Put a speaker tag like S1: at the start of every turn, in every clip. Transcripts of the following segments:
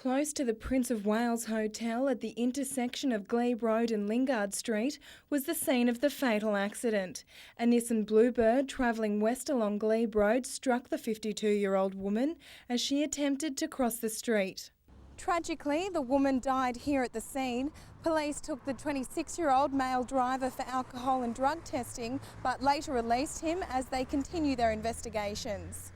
S1: close to the Prince of Wales Hotel at the intersection of Glebe Road and Lingard Street was the scene of the fatal accident. A Nissan Bluebird travelling west along Glebe Road struck the 52-year-old woman as she attempted to cross the street. Tragically, the woman died here at the scene. Police took the 26-year-old male driver for alcohol and drug testing, but later released him as they continue their investigations.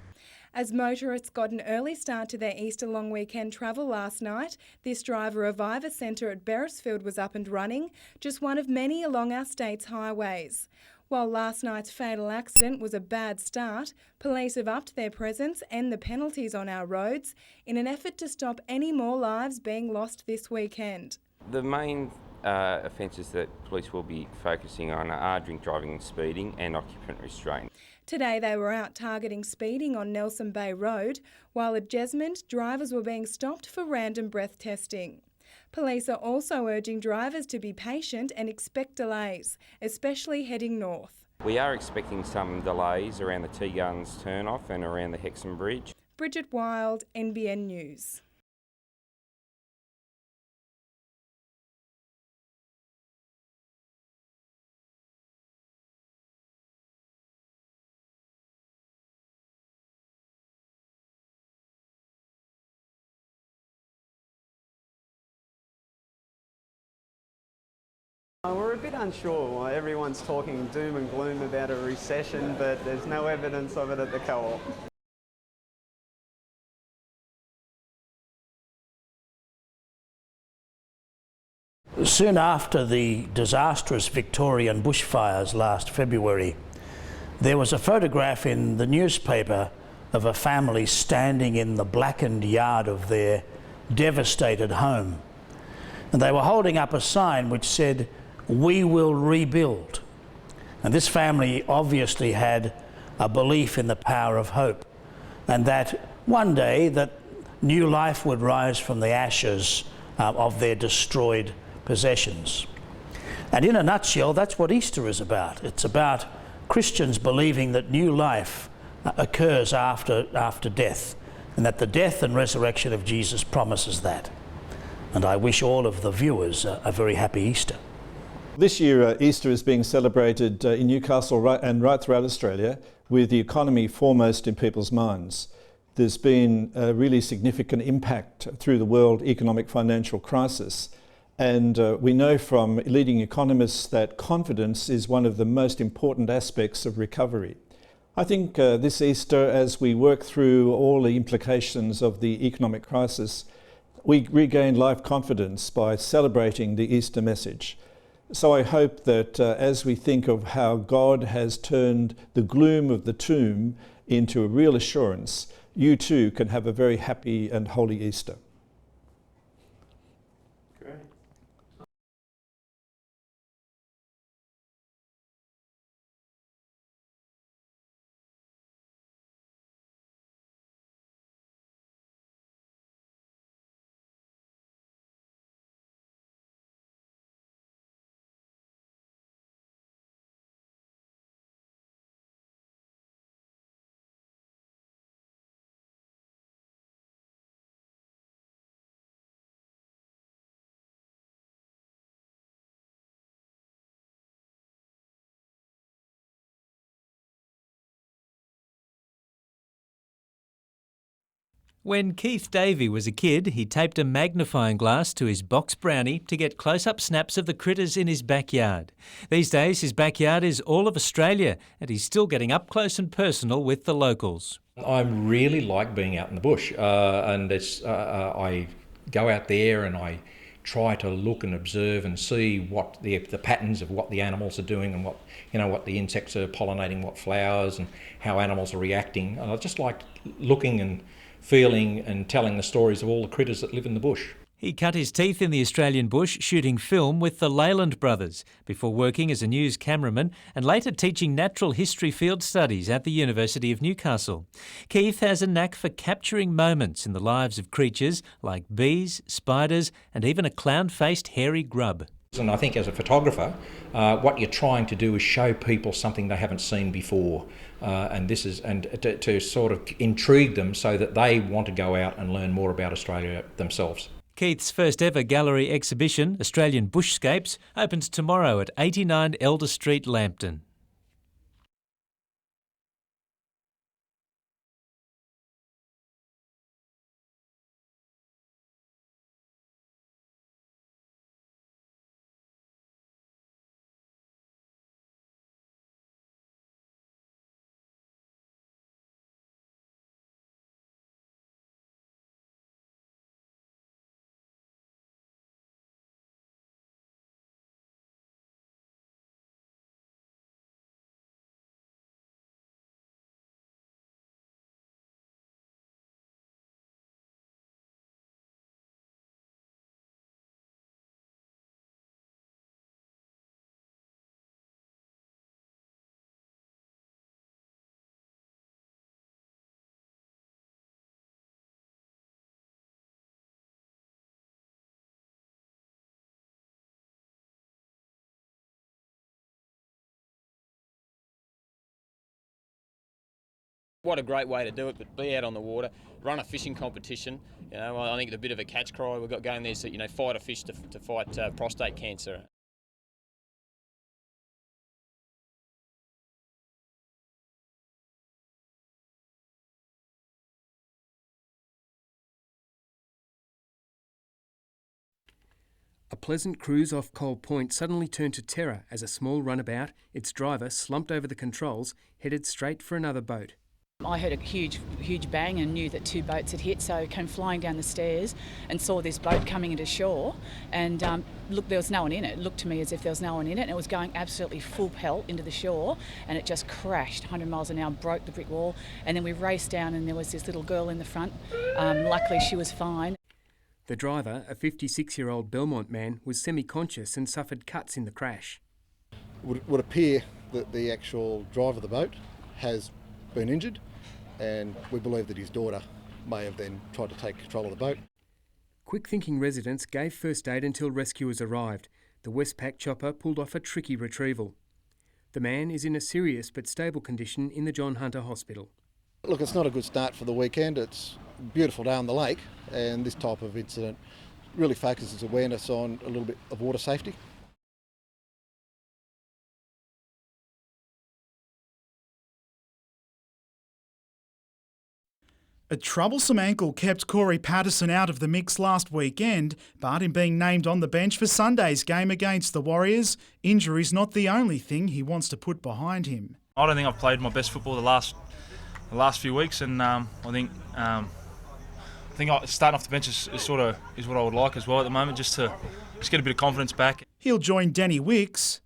S1: As motorists got an early start to their Easter long weekend travel last night, this driver Reviver Centre at Beresfield was up and running, just one of many along our state's highways. While last night's fatal accident was a bad start, police have upped their presence and the penalties on our roads in an effort to stop any more lives being lost this weekend.
S2: The main offences that police will be focusing on are drink driving and speeding and occupant restraint.
S1: Today they were out targeting speeding on Nelson Bay Road, while at Jesmond, drivers were being stopped for random breath testing. Police are also urging drivers to be patient and expect delays, especially heading north.
S2: We are expecting some delays around the T-Guns turn-off and around the Hexham Bridge.
S1: Bridget Wild, NBN News.
S3: We're a bit unsure. Everyone's talking doom and gloom about a recession, but there's no evidence of it at the Co-op.
S4: Soon after the disastrous Victorian bushfires last February, there was a photograph in the newspaper of a family standing in the blackened yard of their devastated home. And they were holding up a sign which said, "We will rebuild." And this family obviously had a belief in the power of hope, and that one day that new life would rise from the ashes of their destroyed possessions. And in a nutshell, that's what Easter is about. It's about Christians believing that new life occurs after death, and that the death and resurrection of Jesus promises that. And I wish all of the viewers a very happy Easter.
S5: This year, Easter is being celebrated in Newcastle and right throughout Australia, with the economy foremost in people's minds. There's been a really significant impact through the world economic financial crisis. And we know from leading economists that confidence is one of the most important aspects of recovery. I think this Easter, as we work through all the implications of the economic crisis, we regain life confidence by celebrating the Easter message. So I hope that as we think of how God has turned the gloom of the tomb into a real assurance, you too can have a very happy and holy Easter.
S6: When Keith Davey was a kid, he taped a magnifying glass to his box brownie to get close-up snaps of the critters in his backyard. These days, his backyard is all of Australia, and he's still getting up close and personal with the locals.
S7: I really like being out in the bush, and I go out there and I try to look and observe and see what the patterns of what the animals are doing and what the insects are pollinating, what flowers, and how animals are reacting. And I just like looking and feeling and telling the stories of all the critters that live in the bush.
S6: He cut his teeth in the Australian bush shooting film with the Leyland brothers before working as a news cameraman and later teaching natural history field studies at the University of Newcastle. Keith has a knack for capturing moments in the lives of creatures like bees, spiders and even a clown-faced hairy grub.
S7: And I think as a photographer, what you're trying to do is show people something they haven't seen before, to sort of intrigue them so that they want to go out and learn more about Australia themselves.
S6: Keith's first ever gallery exhibition, Australian Bushscapes, opens tomorrow at 89 Elder Street, Lambton.
S8: What a great way to do it, but be out on the water, run a fishing competition. You know, I think it's a bit of a catch cry we've got going there, so, you know, fight a fish to fight prostate cancer.
S9: A pleasant cruise off Coal Point suddenly turned to terror as a small runabout, its driver slumped over the controls, headed straight for another boat.
S10: I heard a huge bang and knew that two boats had hit, so I came flying down the stairs and saw this boat coming into shore, and look, there was no one in it. It looked to me as if there was no one in it, and it was going absolutely full pelt into the shore, and it just crashed 100 miles an hour, broke the brick wall, and then we raced down and there was this little girl in the front. Luckily she was fine.
S9: The driver, a 56-year-old Belmont man, was semi-conscious and suffered cuts in the crash.
S11: It would appear that the actual driver of the boat has been injured, and we believe that his daughter may have then tried to take control of the boat.
S9: Quick-thinking residents gave first aid until rescuers arrived. The Westpac chopper pulled off a tricky retrieval. The man is in a serious but stable condition in the John Hunter Hospital.
S11: Look, it's not a good start for the weekend. It's a beautiful day on the lake, and this type of incident really focuses awareness on a little bit of water safety.
S12: A troublesome ankle kept Corey Patterson out of the mix last weekend, but in being named on the bench for Sunday's game against the Warriors, injury's not the only thing he wants to put behind him.
S13: I don't think I've played my best football the last few weeks, and I think starting off the bench is what I would like as well at the moment, just get a bit of confidence back.
S12: He'll join Danny Wicks,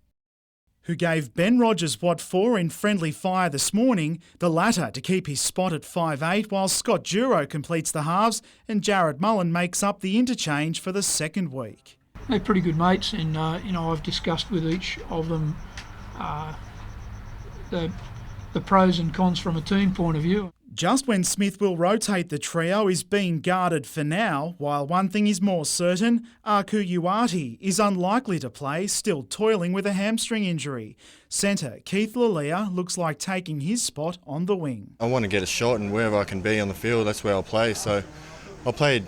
S12: who gave Ben Rogers what for in friendly fire this morning, the latter to keep his spot at 5'8", while Scott Duro completes the halves and Jared Mullen makes up the interchange for the second week.
S14: They're pretty good mates, and I've discussed with each of them the pros and cons from a team point of view.
S12: Just when Smith will rotate the trio is being guarded for now, while one thing is more certain, Aku Uati is unlikely to play, still toiling with a hamstring injury. Centre Keith Lalia looks like taking his spot on the wing.
S15: I want to get a shot, and wherever I can be on the field, that's where I'll play. So I played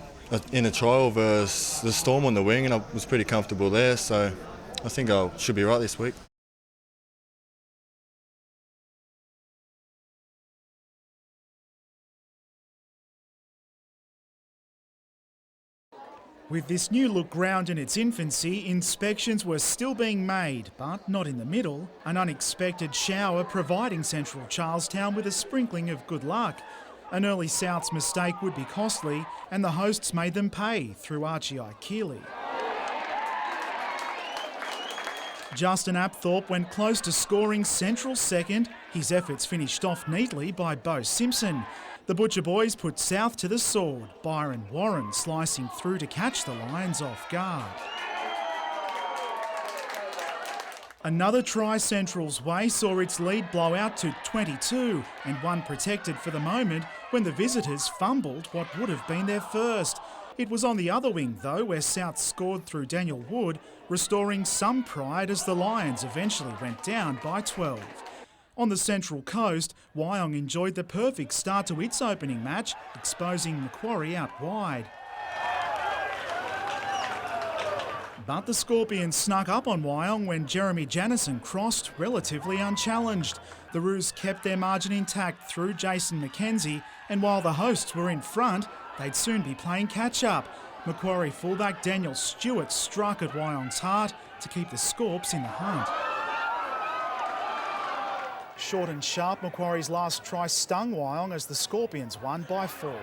S15: in a trial versus the Storm on the wing, and I was pretty comfortable there, so I think I should be right this week.
S12: With this new look ground in its infancy, inspections were still being made, but not in the middle. An unexpected shower providing Central Charlestown with a sprinkling of good luck. An early South's mistake would be costly, and the hosts made them pay through Archie Keeley. Justin Apthorpe went close to scoring Central's second. His efforts finished off neatly by Bo Simpson. The Butcher Boys put South to the sword, Byron Warren slicing through to catch the Lions off guard. Another try Central's way saw its lead blow out to 22, and one protected for the moment when the visitors fumbled what would have been their first. It was on the other wing, though, where South scored through Daniel Wood, restoring some pride as the Lions eventually went down by 12. On the Central Coast, Wyong enjoyed the perfect start to its opening match, exposing Macquarie out wide. But the Scorpions snuck up on Wyong when Jeremy Janison crossed relatively unchallenged. The Roos kept their margin intact through Jason McKenzie, and while the hosts were in front, they'd soon be playing catch-up. Macquarie fullback Daniel Stewart struck at Wyong's heart to keep the Scorps in the hunt. Short and sharp, Macquarie's last try stung Wyong as the Scorpions won by 4.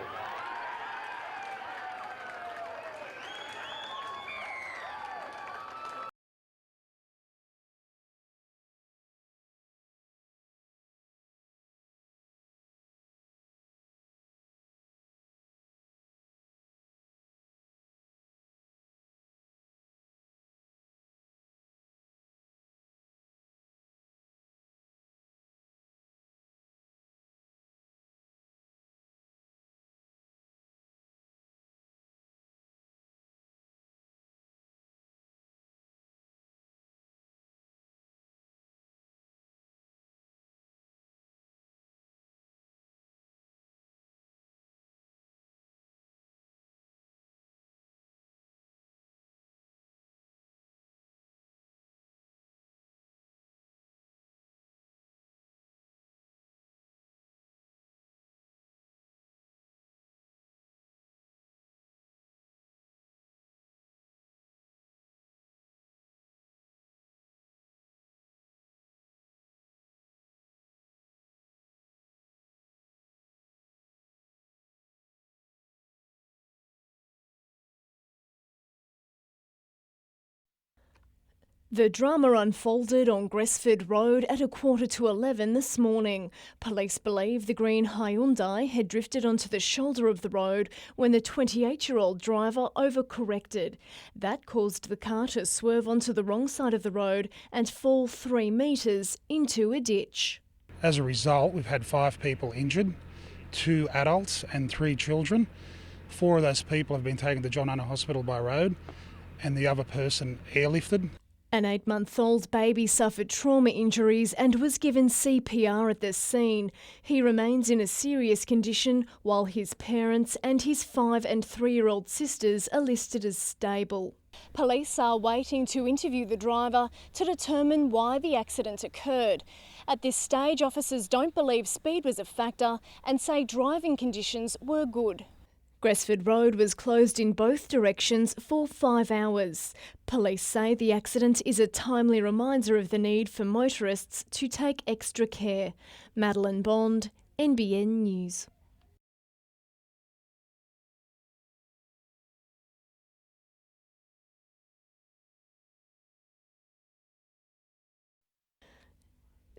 S16: The drama unfolded on Gresford Road at 11:15 this morning. Police believe the green Hyundai had drifted onto the shoulder of the road when the 28-year-old driver overcorrected. That caused the car to swerve onto the wrong side of the road and fall 3 metres into a ditch.
S17: As a result, we've had 5 people injured, 2 adults and 3 children. 4 of those people have been taken to John Hunter Hospital by road and the other person airlifted.
S16: An 8-month-old baby suffered trauma injuries and was given CPR at the scene. He remains in a serious condition while his parents and his 5 and 3-year-old sisters are listed as stable. Police are waiting to interview the driver to determine why the accident occurred. At this stage, officers don't believe speed was a factor and say driving conditions were good. Gresford Road was closed in both directions for 5 hours. Police say the accident is a timely reminder of the need for motorists to take extra care. Madeline Bond, NBN News.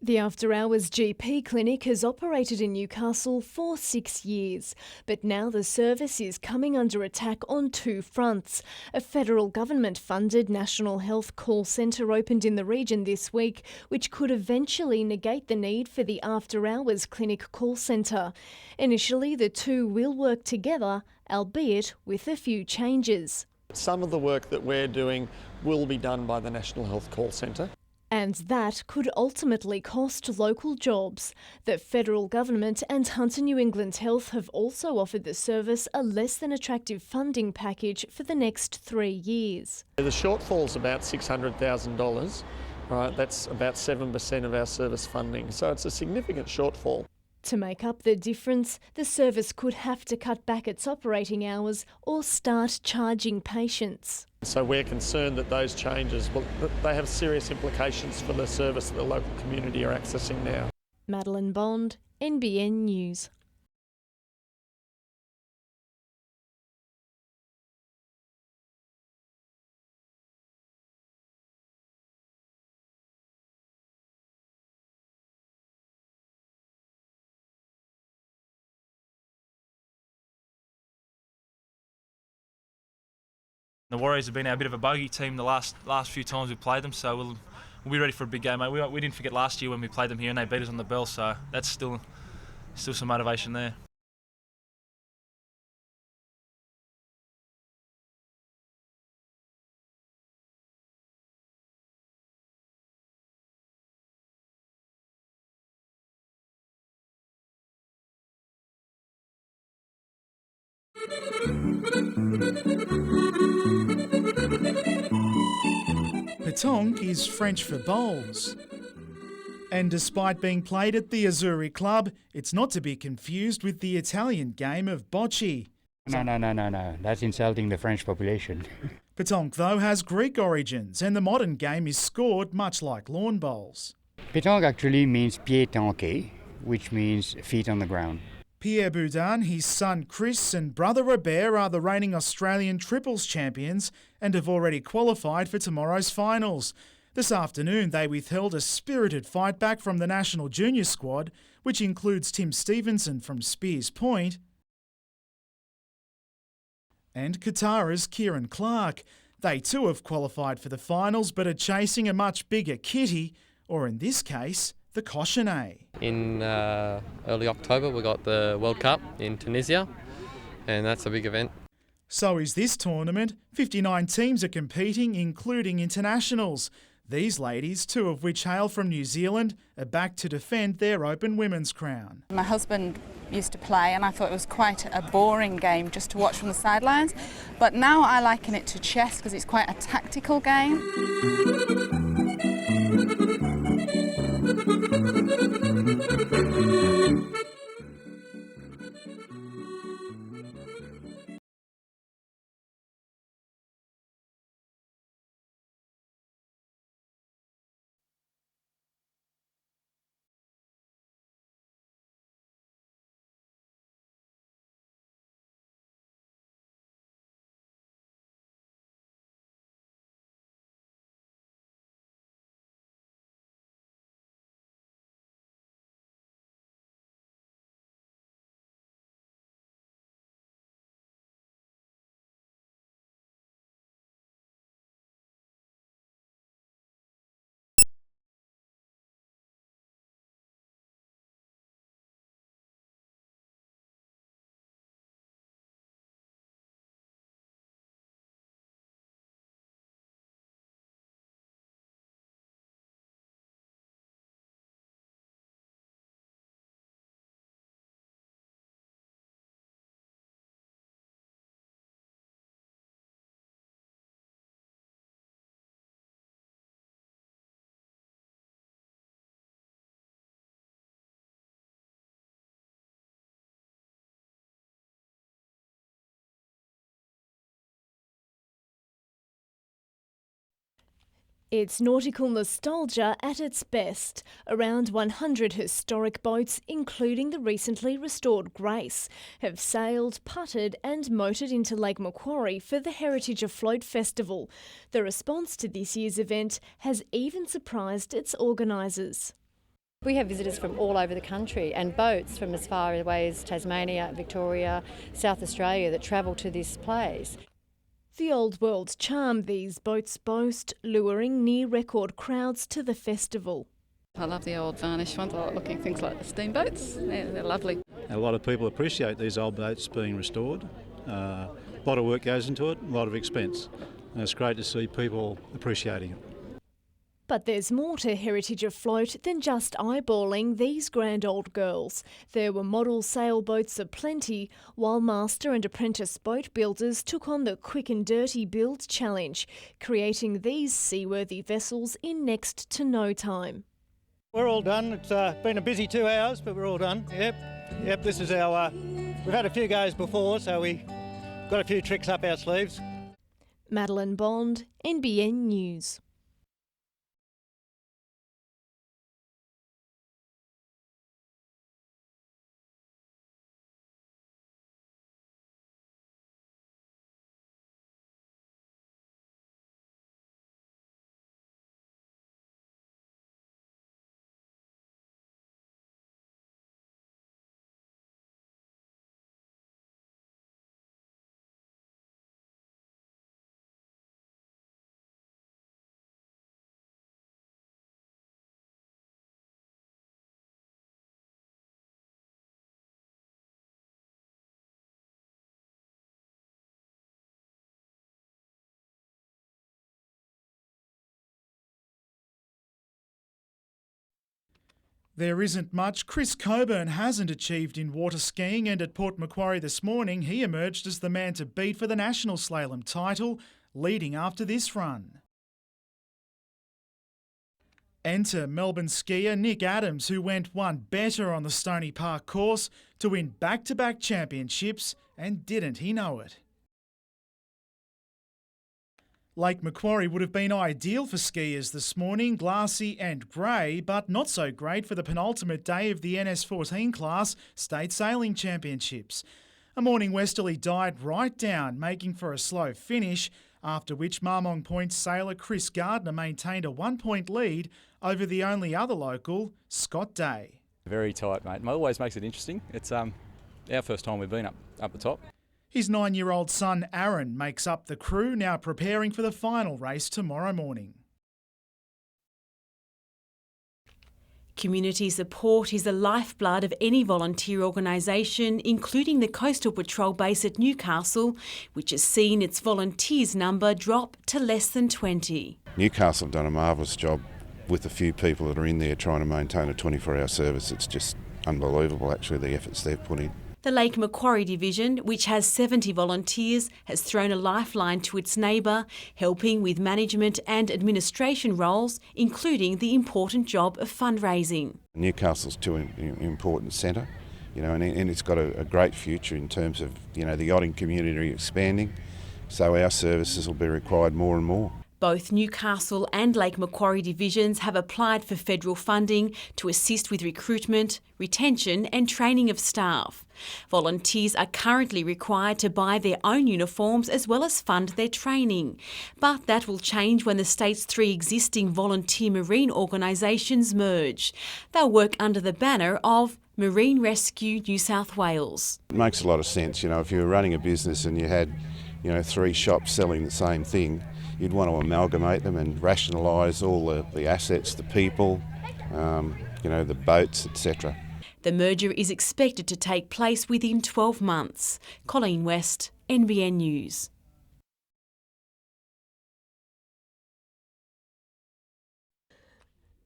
S16: The After Hours GP clinic has operated in Newcastle for 6 years, but now the service is coming under attack on 2 fronts. A federal government-funded National Health Call Centre opened in the region this week, which could eventually negate the need for the After Hours clinic call centre. Initially, the two will work together, albeit with a few changes.
S18: Some of the work that we're doing will be done by the National Health Call Centre.
S16: And that could ultimately cost local jobs. The federal government and Hunter New England Health have also offered the service a less than attractive funding package for the next 3 years.
S18: The shortfall's about $600,000, right? That's about 7% of our service funding, so it's a significant shortfall.
S16: To make up the difference, the service could have to cut back its operating hours or start charging patients.
S18: So we're concerned that those changes, they have serious implications for the service that the local community are accessing now.
S16: Madeline Bond, NBN News.
S13: The Warriors have been a bit of a bogey team the last few times we've played them, so we'll be ready for a big game, mate. We didn't forget last year when we played them here and they beat us on the bell, so that's still some motivation there.
S12: Pétanque is French for bowls. And despite being played at the Azzurri Club, it's not to be confused with the Italian game of bocce.
S19: No. That's insulting the French population.
S12: Pétanque, though, has Greek origins, and the modern game is scored much like lawn bowls.
S19: Pétanque actually means pied tanqué, which means feet on the ground.
S12: Pierre Boudin, his son Chris and brother Robert are the reigning Australian triples champions and have already qualified for tomorrow's finals. This afternoon they withheld a spirited fight back from the national junior squad, which includes Tim Stevenson from Spears Point and Katara's Kieran Clark. They too have qualified for the finals but are chasing a much bigger kitty, or in this case, the Cochonnet.
S20: In early October we got the World Cup in Tunisia, and that's a big event.
S12: So is this tournament. 59 teams are competing, including internationals. These ladies, two of which hail from New Zealand, are back to defend their Open Women's crown.
S21: My husband used to play and I thought it was quite a boring game just to watch from the sidelines, but now I liken it to chess because it's quite a tactical game.
S16: It's nautical nostalgia at its best. Around 100 historic boats, including the recently restored Grace, have sailed, putted and motored into Lake Macquarie for the Heritage Afloat Festival. The response to this year's event has even surprised its organisers.
S22: We have visitors from all over the country and boats from as far away as Tasmania, Victoria, South Australia that travel to this place.
S16: The old world charm these boats boast, luring near-record crowds to the festival.
S23: I love the old varnish ones. I like looking at things like the steamboats. They're lovely.
S24: A lot of people appreciate these old boats being restored. A lot of work goes into it, a lot of expense. And it's great to see people appreciating it.
S16: But there's more to Heritage Afloat than just eyeballing these grand old girls. There were model sailboats aplenty, while master and apprentice boat builders took on the quick and dirty build challenge, creating these seaworthy vessels in next to no time.
S25: We're all done. It's been a busy 2 hours, but we're all done. Yep, this is our... we've had a few goes before, so we got a few tricks up our sleeves.
S16: Madeline Bond, NBN News.
S12: There isn't much Chris Coburn hasn't achieved in water skiing, and at Port Macquarie this morning he emerged as the man to beat for the national slalom title, leading after this run. Enter Melbourne skier Nick Adams, who went one better on the Stony Park course to win back-to-back championships, and didn't he know it? Lake Macquarie would have been ideal for skiers this morning, glassy and grey, but not so great for the penultimate day of the NS14 class State Sailing Championships. A morning westerly died right down, making for a slow finish, after which Marmong Point sailor Chris Gardner maintained a 1-point lead over the only other local, Scott Day.
S1: Very tight, mate. It always makes it interesting. It's our first time we've been up the top.
S12: His 9-year-old son Aaron makes up the crew, now preparing for the final race tomorrow morning.
S2: Community support is the lifeblood of any volunteer organisation, including the Coastal Patrol base at Newcastle, which has seen its volunteers number drop to less than 20.
S3: Newcastle have done a marvellous job with the few people that are in there trying to maintain a 24-hour service. It's just unbelievable, actually, the efforts they've put in.
S2: The Lake Macquarie division, which has 70 volunteers, has thrown a lifeline to its neighbour, helping with management and administration roles, including the important job of fundraising.
S3: Newcastle's too important centre, and it's got a great future in terms of, the yachting community expanding, so our services will be required more and more.
S2: Both Newcastle and Lake Macquarie divisions have applied for federal funding to assist with recruitment, retention and training of staff. Volunteers are currently required to buy their own uniforms as well as fund their training. But that will change when the state's 3 existing volunteer marine organisations merge. They'll work under the banner of Marine Rescue New South Wales.
S3: It makes a lot of sense, if you were running a business and you had, 3 shops selling the same thing, you'd want to amalgamate them and rationalise all the assets, the people, the boats, etc.
S2: The merger is expected to take place within 12 months. Colleen West, NBN News.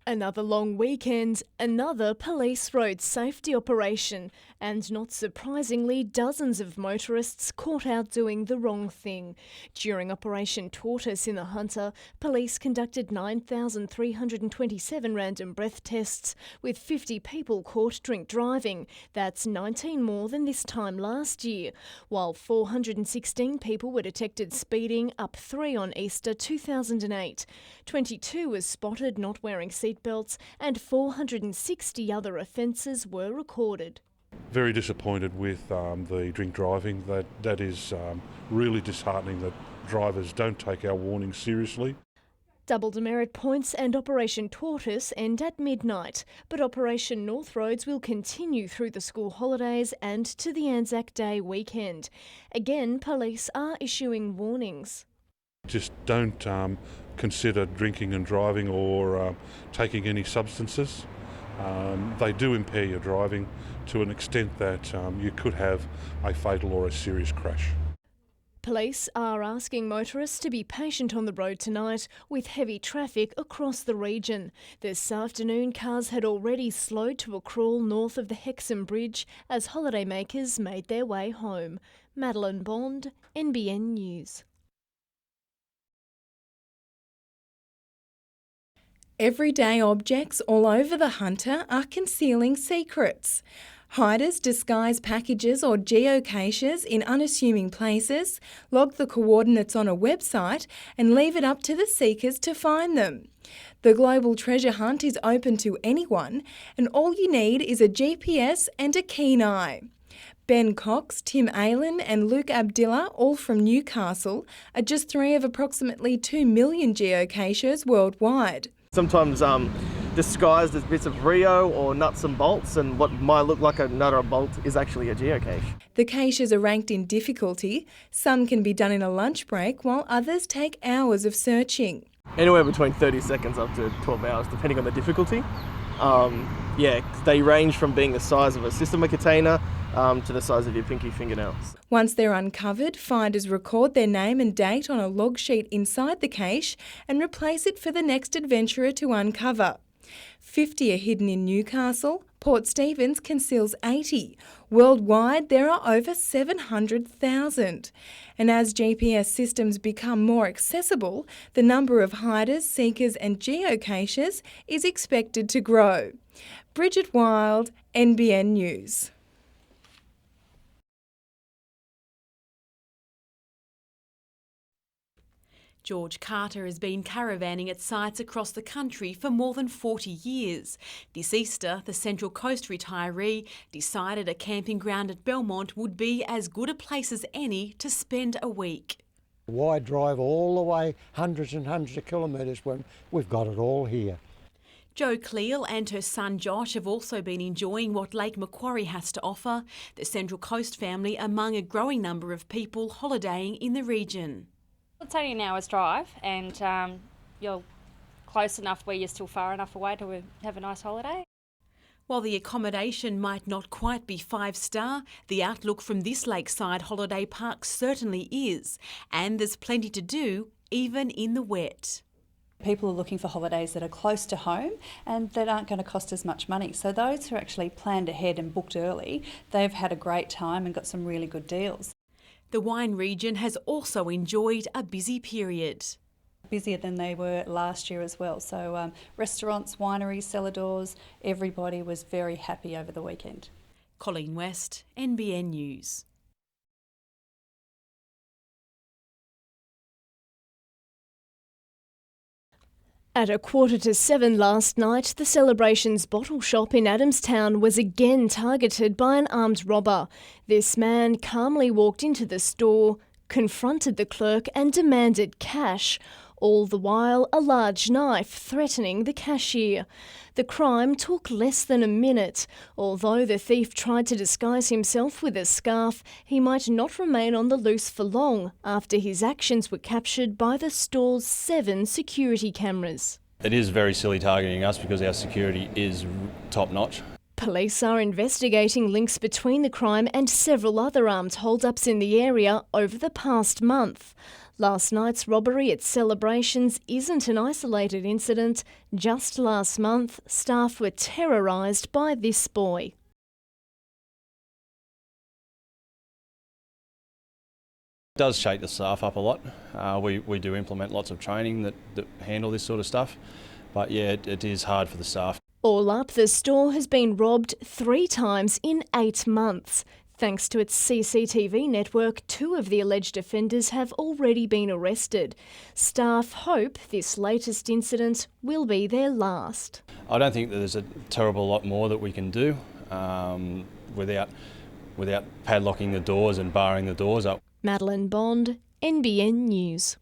S16: Another long weekend, another police road safety operation, and not surprisingly, dozens of motorists caught out doing the wrong thing. During Operation Tortoise in the Hunter, police conducted 9,327 random breath tests, with 50 people caught drink driving. That's 19 more than this time last year, while 416 people were detected speeding, up 3 on Easter 2008. 22 were spotted not wearing seatbelts, and 460 other offences were recorded.
S4: Very disappointed with the drink driving. That is really disheartening that drivers don't take our warnings seriously.
S16: Double demerit points and Operation Tortoise end at midnight, but Operation North Roads will continue through the school holidays and to the Anzac Day weekend. Again, police are issuing warnings.
S4: Just don't consider drinking and driving or taking any substances. They do impair your driving to an extent that you could have a fatal or a serious crash.
S16: Police are asking motorists to be patient on the road tonight with heavy traffic across the region. This afternoon, cars had already slowed to a crawl north of the Hexham Bridge as holidaymakers made their way home. Madeline Bond, NBN News.
S5: Everyday objects all over the Hunter are concealing secrets. Hiders disguise packages or geocaches in unassuming places, log the coordinates on a website and leave it up to the seekers to find them. The global treasure hunt is open to anyone, and all you need is a GPS and a keen eye. Ben Cox, Tim Aylen and Luke Abdillah, all from Newcastle, are just 3 of approximately 2 million geocaches worldwide.
S26: Sometimes disguised as bits of Rio or nuts and bolts, and what might look like a nut or a bolt is actually a geocache.
S5: The caches are ranked in difficulty. Some can be done in a lunch break, while others take hours of searching.
S26: Anywhere between 30 seconds up to 12 hours, depending on the difficulty. They range from being the size of a system container to the size of your pinky fingernails.
S5: Once they're uncovered, finders record their name and date on a log sheet inside the cache and replace it for the next adventurer to uncover. 50 are hidden in Newcastle. Port Stephens conceals 80. Worldwide, there are over 700,000. And as GPS systems become more accessible, the number of hiders, seekers and geocachers is expected to grow. Bridget Wild, NBN News.
S2: George Carter has been caravanning at sites across the country for more than 40 years. This Easter, the Central Coast retiree decided a camping ground at Belmont would be as good a place as any to spend a week.
S6: Why drive all the way hundreds and hundreds of kilometres when we've got it all here?
S2: Jo Cleal and her son Josh have also been enjoying what Lake Macquarie has to offer, the Central Coast family among a growing number of people holidaying in the region.
S7: It's only an hour's drive and you're close enough where you're still far enough away to have a nice holiday.
S2: While the accommodation might not quite be 5-star, the outlook from this lakeside holiday park certainly is, and there's plenty to do, even in the wet.
S8: People are looking for holidays that are close to home and that aren't going to cost as much money. So those who actually planned ahead and booked early, they've had a great time and got some really good deals.
S2: The wine region has also enjoyed a busy period.
S8: Busier than they were last year as well. So restaurants, wineries, cellar doors, everybody was very happy over the weekend.
S2: Colleen West, NBN News.
S16: At 6:45 last night, the Celebrations bottle shop in Adamstown was again targeted by an armed robber. This man calmly walked into the store, confronted the clerk and demanded cash, all the while a large knife threatening the cashier. The crime took less than a minute. Although the thief tried to disguise himself with a scarf, he might not remain on the loose for long after his actions were captured by the store's 7 security cameras.
S9: It is very silly targeting us because our security is top notch.
S16: Police are investigating links between the crime and several other armed hold-ups in the area over the past month. Last night's robbery at Celebrations isn't an isolated incident. Just last month, staff were terrorised by this boy.
S9: It does shake the staff up a lot. We do implement lots of training that handle this sort of stuff, but yeah, it is hard for the staff.
S16: All up, the store has been robbed 3 times in 8 months. Thanks to its CCTV network, 2 of the alleged offenders have already been arrested. Staff hope this latest incident will be their last.
S9: I don't think that there's a terrible lot more that we can do without padlocking the doors and barring the doors up.
S16: Madeline Bond, NBN News.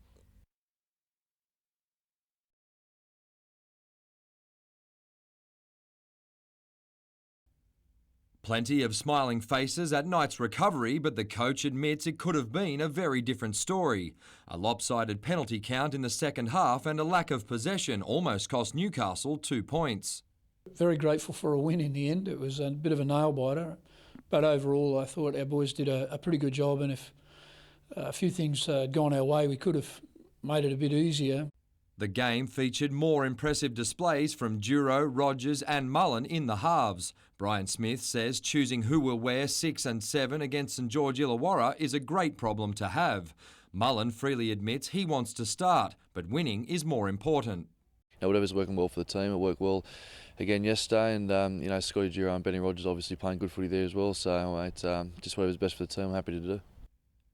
S10: Plenty of smiling faces at night's recovery, but the coach admits it could have been a very different story. A lopsided penalty count in the second half and a lack of possession almost cost Newcastle 2 points.
S14: Very grateful for a win in the end. It was a bit of a nail-biter, but overall I thought our boys did a pretty good job, and if a few things had gone our way, we could have made it a bit easier.
S10: The game featured more impressive displays from Duro, Rogers and Mullen in the halves. Brian Smith says choosing who will wear 6 and 7 against St George Illawarra is a great problem to have. Mullen freely admits he wants to start, but winning is more important.
S11: Whatever's working well for the team, it worked well again yesterday, and Scotty Duro and Benny Rogers obviously playing good footy there as well, so it's just whatever's best for the team, I'm happy to do.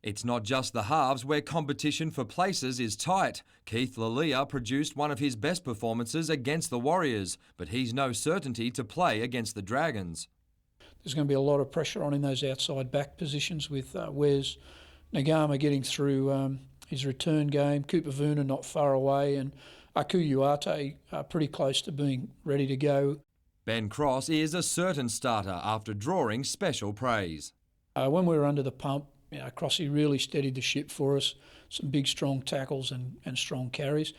S10: It's not just the halves where competition for places is tight. Keith Lalia produced one of his best performances against the Warriors, but he's no certainty to play against the Dragons.
S14: There's going to be a lot of pressure on in those outside back positions with Wes Nagama getting through his return game, Cooper Vuna not far away, and Aku Uate pretty close to being ready to go.
S10: Ben Cross is a certain starter after drawing special praise.
S14: When we were under the pump, Crossy really steadied the ship for us. Some big, strong tackles and strong carries.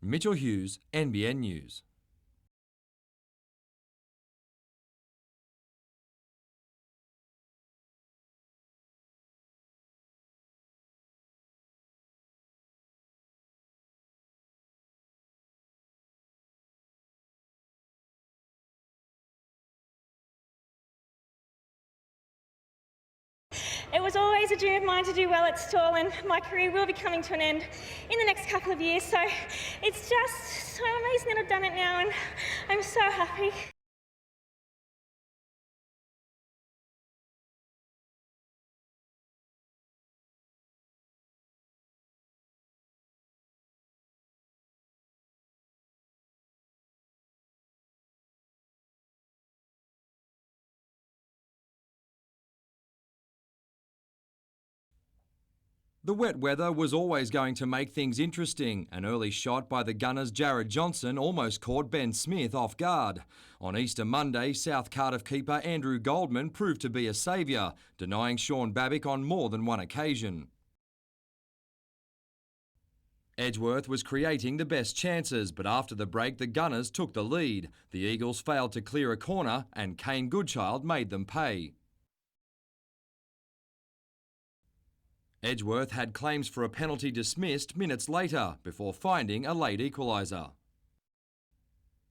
S10: Mitchell Hughes, NBN News.
S13: It was always a dream of mine to do well at Stawell, and my career will be coming to an end in the next couple of years. So it's just so amazing that I've done it now, and I'm so happy.
S10: The wet weather was always going to make things interesting. An early shot by the Gunners' Jared Johnson almost caught Ben Smith off guard. On Easter Monday, South Cardiff keeper Andrew Goldman proved to be a saviour, denying Sean Babick on more than one occasion. Edgeworth was creating the best chances, but after the break the Gunners took the lead. The Eagles failed to clear a corner and Kane Goodchild made them pay. Edgeworth had claims for a penalty dismissed minutes later before finding a late equaliser.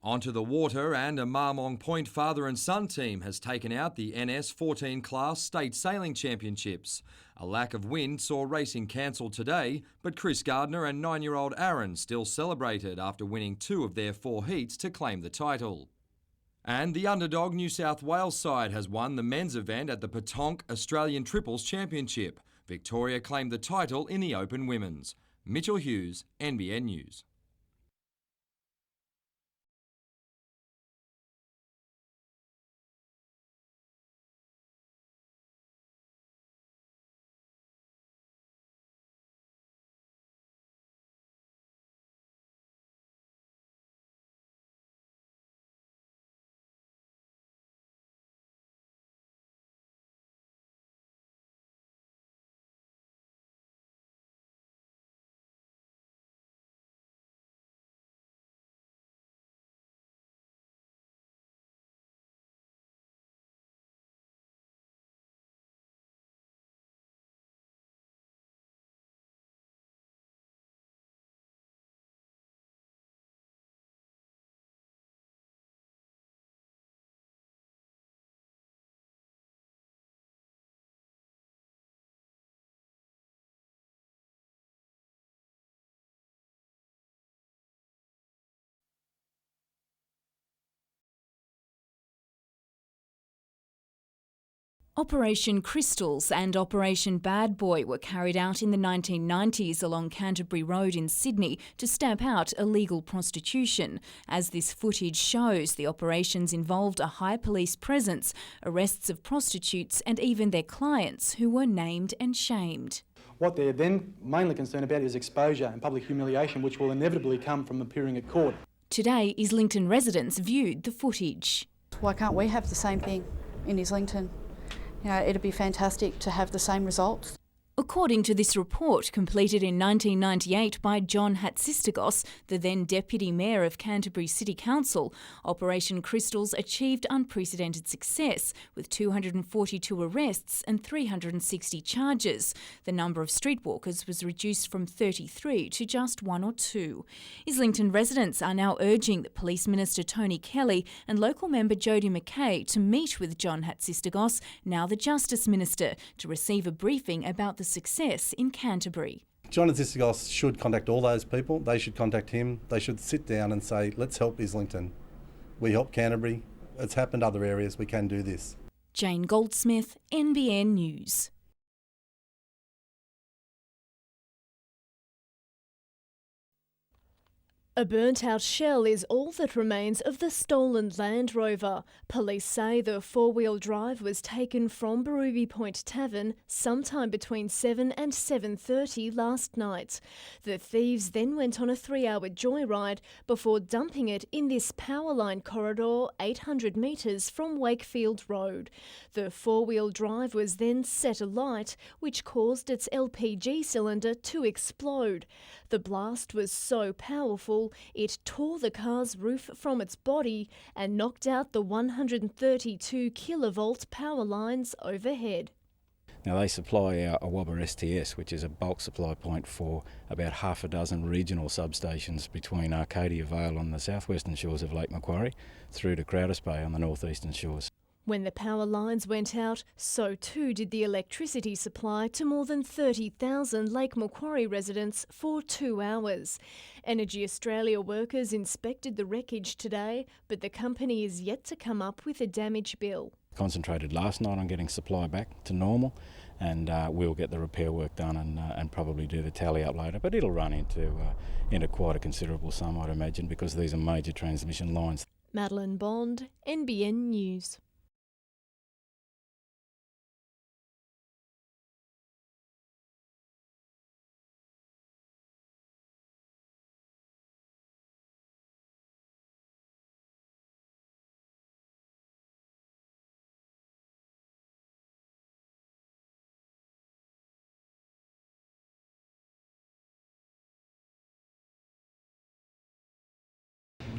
S10: Onto the water, and a Marmong Point father and son team has taken out the NS 14 Class State Sailing Championships. A lack of wind saw racing cancelled today, but Chris Gardner and 9-year-old Aaron still celebrated after winning 2 of their 4 heats to claim the title. And the underdog New South Wales side has won the men's event at the Patonk Australian Triples Championship. Victoria claimed the title in the Open Women's. Mitchell Hughes, NBN News.
S2: Operation Crystals and Operation Bad Boy were carried out in the 1990s along Canterbury Road in Sydney to stamp out illegal prostitution. As this footage shows, the operations involved a high police presence, arrests of prostitutes and even their clients who were named and shamed.
S15: What they're then mainly concerned about is exposure and public humiliation, which will inevitably come from appearing at court.
S2: Today, Islington residents viewed the footage.
S8: Why can't we have the same thing in Islington? You know, it'd be fantastic to have the same results.
S2: According to this report, completed in 1998 by John Hatzistakos, the then Deputy Mayor of Canterbury City Council, Operation Crystals achieved unprecedented success, with 242 arrests and 360 charges. The number of streetwalkers was reduced from 33 to just 1 or 2. Islington residents are now urging the Police Minister Tony Kelly and local member Jodie McKay to meet with John Hatzistakos, now the Justice Minister, to receive a briefing about the success in Canterbury.
S17: John Hatzistakos should contact all those people. They should contact him. They should sit down and say, let's help Islington. We help Canterbury. It's happened other areas. We can do this.
S2: Jane Goldsmith, NBN News.
S16: A burnt-out shell is all that remains of the stolen Land Rover. Police say the four-wheel drive was taken from Berrubi Point Tavern sometime between 7 and 7:30 last night. The thieves then went on a 3-hour joyride before dumping it in this power line corridor 800 metres from Wakefield Road. The four-wheel drive was then set alight, which caused its LPG cylinder to explode. The blast was so powerful it tore the car's roof from its body and knocked out the 132 kilovolt power lines overhead.
S18: Now they supply our Awabba STS, which is a bulk supply point for about half a dozen regional substations between Arcadia Vale on the southwestern shores of Lake Macquarie through to Crowders Bay on the northeastern shores.
S16: When the power lines went out, so too did the electricity supply to more than 30,000 Lake Macquarie residents for 2 hours. Energy Australia workers inspected the wreckage today, but the company is yet to come up with a damage bill.
S18: Concentrated last night on getting supply back to normal, and we'll get the repair work done and probably do the tally up later. But it'll run into quite a considerable sum, I'd imagine, because these are major transmission lines.
S16: Madeline Bond, NBN News.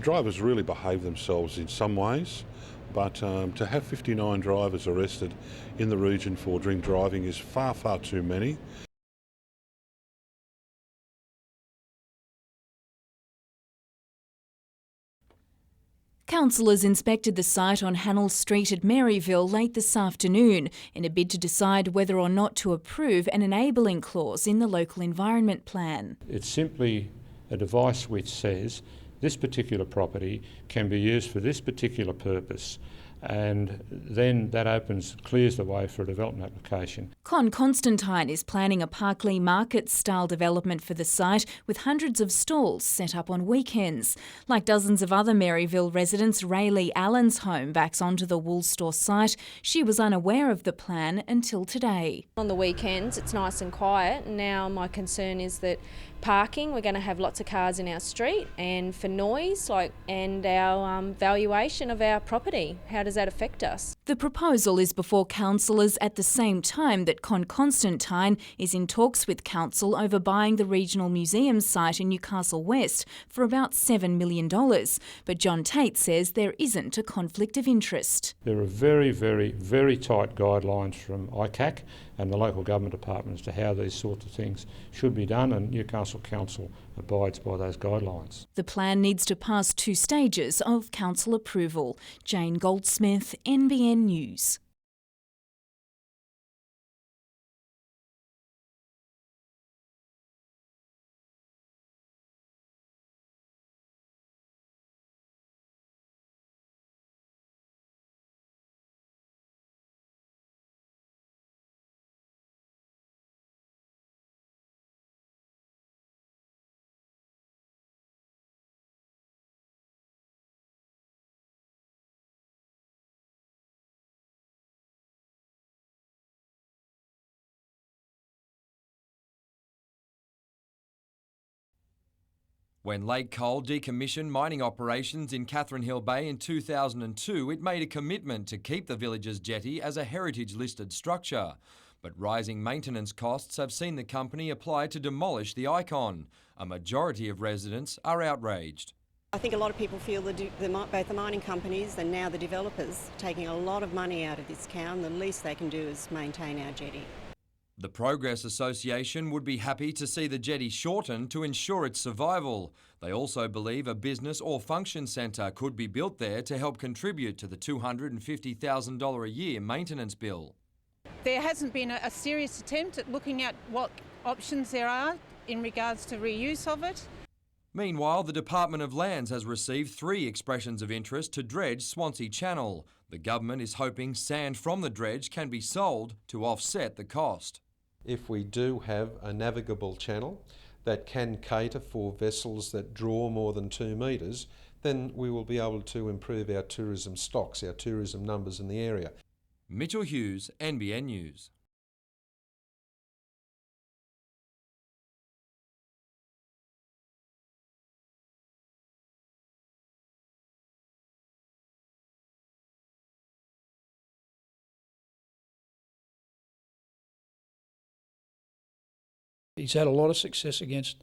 S4: Drivers really behave themselves in some ways, but to have 59 drivers arrested in the region for drink driving is far, far too many.
S2: Councillors inspected the site on Hannell Street at Maryville late this afternoon in a bid to decide whether or not to approve an enabling clause in the local environment plan.
S19: It's simply a device which says this particular property can be used for this particular purpose, and then that clears the way for a development application.
S2: Con Constantine is planning a Parkley Market-style development for the site with hundreds of stalls set up on weekends. Like dozens of other Maryville residents, Rayleigh Allen's home backs onto the wool store site. She was unaware of the plan until today.
S20: On the weekends it's nice and quiet. Now my concern is that parking, we're going to have lots of cars in our street, and for noise and our valuation of our property. How does that affect us?
S2: The proposal is before councillors at the same time that Con Constantine is in talks with council over buying the regional museum site in Newcastle West for about $7 million. But John Tate says there isn't a conflict of interest.
S19: There are very, very, very tight guidelines from ICAC and the local government department as to how these sorts of things should be done, and Newcastle Council abides by those guidelines.
S2: The plan needs to pass 2 stages of council approval. Jane Goldsmith, NBN News.
S10: When Lake Coal decommissioned mining operations in Catherine Hill Bay in 2002, it made a commitment to keep the village's jetty as a heritage-listed structure. But rising maintenance costs have seen the company apply to demolish the icon. A majority of residents are outraged.
S21: I think a lot of people feel both the mining companies and now the developers are taking a lot of money out of this town. The least they can do is maintain our jetty.
S10: The Progress Association would be happy to see the jetty shortened to ensure its survival. They also believe a business or function centre could be built there to help contribute to the $250,000 a year maintenance bill.
S22: There hasn't been a serious attempt at looking at what options there are in regards to reuse of it.
S10: Meanwhile, the Department of Lands has received 3 expressions of interest to dredge Swansea Channel. The government is hoping sand from the dredge can be sold to offset the cost.
S23: If we do have a navigable channel that can cater for vessels that draw more than 2 metres, then we will be able to improve our tourism stocks, our tourism numbers in the area.
S10: Mitchell Hughes, NBN News.
S14: He's had a lot of success against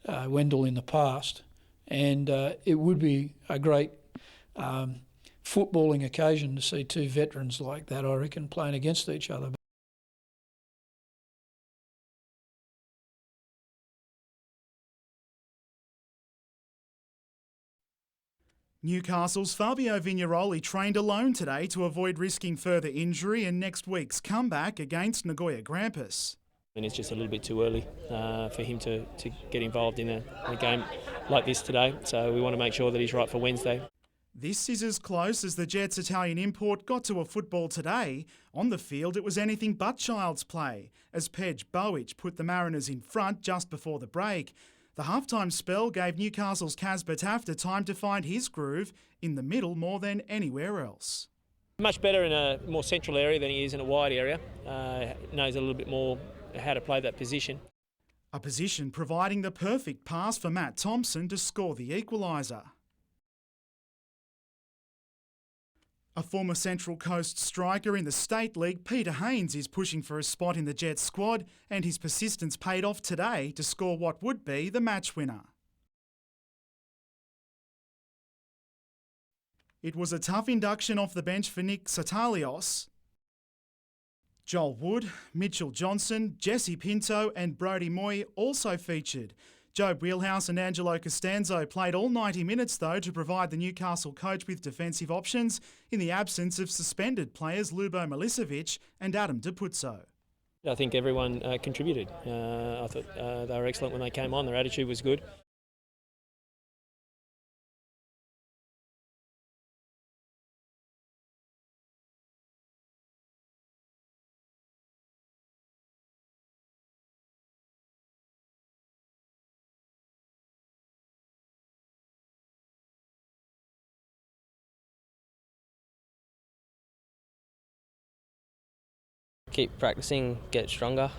S14: Wendell in the past, and it would be a great footballing occasion to see 2 veterans like that, I reckon, playing against each other.
S1: Newcastle's Fabio Vignaroli trained alone today to avoid risking further injury in next week's comeback against Nagoya Grampus.
S3: And it's just a little bit too early for him to get involved in a game like this today, so we want to make sure that he's right for Wednesday.
S1: This is as close as the Jets' Italian import got to a football today. On the field, it was anything but child's play, as Pej Bowic put the Mariners in front just before the break. The halftime spell gave Newcastle's Kaz Batafta time to find his groove in the middle more than anywhere else.
S3: Much better in a more central area than he is in a wide area. Knows a little bit more how to play that position.
S1: A position providing the perfect pass for Matt Thompson to score the equaliser. A former Central Coast striker in the State League, Peter Haynes, is pushing for a spot in the Jets squad, and his persistence paid off today to score what would be the match winner. It was a tough induction off the bench for Nick Satalios. Joel Wood, Mitchell Johnson, Jesse Pinto and Brodie Moy also featured. Joe Wheelhouse and Angelo Costanzo played all 90 minutes though to provide the Newcastle coach with defensive options in the absence of suspended players Lubo Milicevic and Adam DePuzzo.
S3: I think everyone contributed. I thought they were excellent when they came on. Their attitude was good.
S12: Keep practicing, get stronger.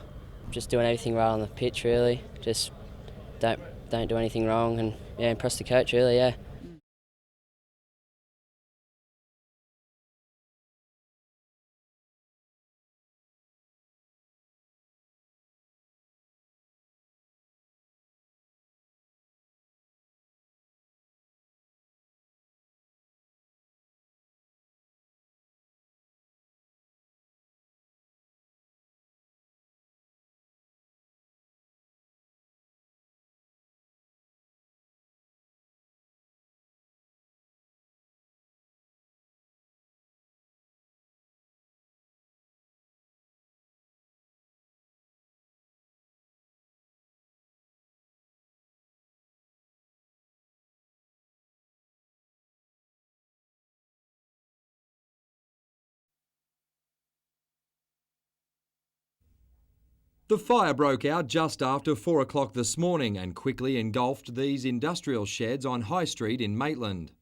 S12: Just doing everything right on the pitch, really. Just don't do anything wrong, and impress the coach, really.
S10: The fire broke out just after 4 o'clock this morning and quickly engulfed these industrial sheds on High Street in Maitland.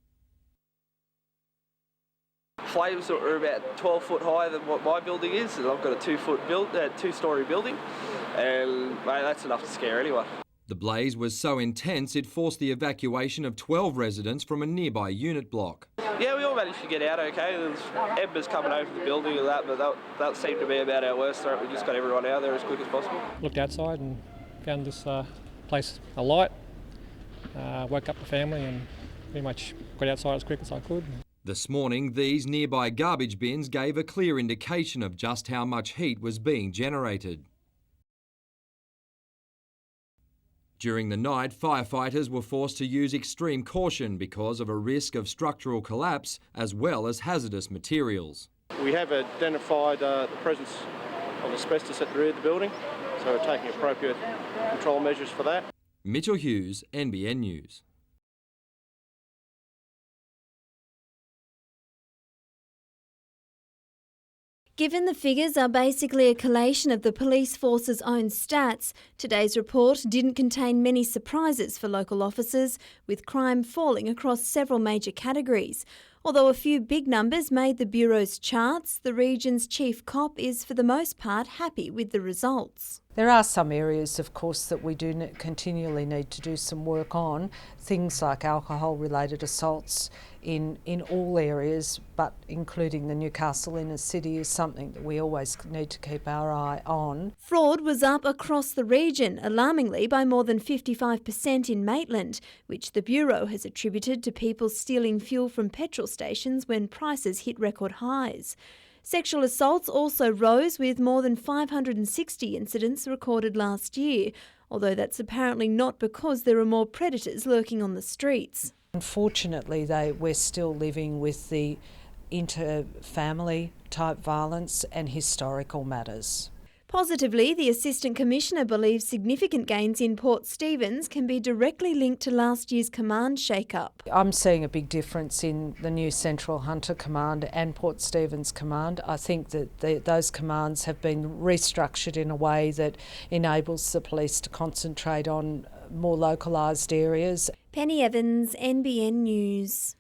S24: Flames are about 12 foot higher than what my building is, and I've got a 2-story building, and mate, that's enough to scare anyone.
S10: The blaze was so intense it forced the evacuation of 12 residents from a nearby unit block.
S24: Yeah, we all managed to get out okay. There's embers coming over the building and that, but that seemed to be about our worst threat. We just got everyone out there as quick as possible.
S25: Looked outside and found this place alight, woke up the family and pretty much got outside as quick as I could.
S10: This morning, these nearby garbage bins gave a clear indication of just how much heat was being generated. During the night, firefighters were forced to use extreme caution because of a risk of structural collapse as well as hazardous materials.
S26: We have identified the presence of asbestos at the rear of the building, so we're taking appropriate control measures for that.
S10: Mitchell Hughes, NBN News.
S27: Given the figures are basically a collation of the police force's own stats, today's report didn't contain many surprises for local officers, with crime falling across several major categories. Although a few big numbers made the Bureau's charts, the region's chief cop is for the most part happy with the results.
S28: There are some areas, of course, that we do continually need to do some work on, things like alcohol-related assaults in all areas, but including the Newcastle inner city is something that we always need to keep our eye on.
S27: Fraud was up across the region, alarmingly by more than 55% in Maitland, which the Bureau has attributed to people stealing fuel from petrol stations when prices hit record highs. Sexual assaults also rose, with more than 560 incidents recorded last year, although that's apparently not because there are more predators lurking on the streets.
S28: Unfortunately, we're still living with the inter-family type violence and historical matters.
S27: Positively, the Assistant Commissioner believes significant gains in Port Stephens can be directly linked to last year's command shake-up.
S28: I'm seeing a big difference in the new Central Hunter Command and Port Stephens Command. I think that those commands have been restructured in a way that enables the police to concentrate on more localised areas.
S27: Penny Evans, NBN News.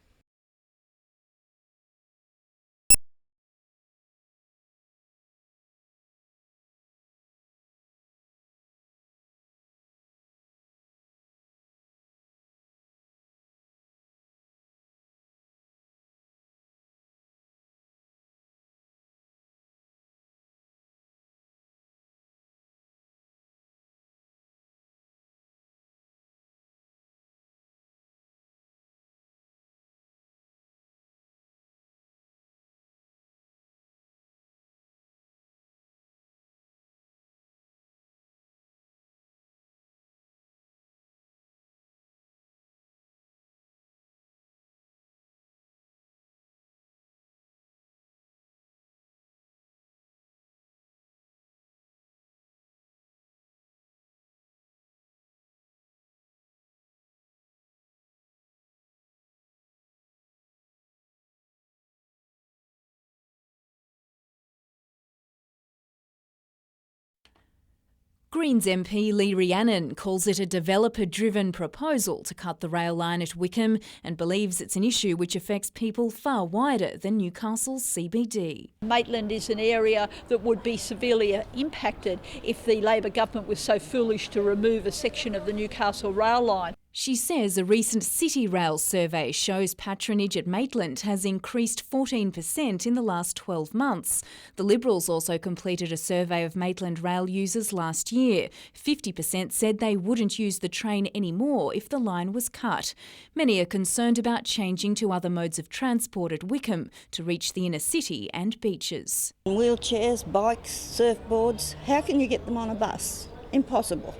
S27: Greens MP Lee Rhiannon calls it a developer-driven proposal to cut the rail line at Wickham and believes it's an issue which affects people far wider than Newcastle's CBD.
S5: Maitland is an area that would be severely impacted if the Labor government was so foolish to remove a section of the Newcastle rail line.
S27: She says a recent City Rail survey shows patronage at Maitland has increased 14% in the last 12 months. The Liberals also completed a survey of Maitland rail users last year. 50% said they wouldn't use the train anymore if the line was cut. Many are concerned about changing to other modes of transport at Wickham to reach the inner city and beaches.
S6: Wheelchairs, bikes, surfboards, how can you get them on a bus? Impossible.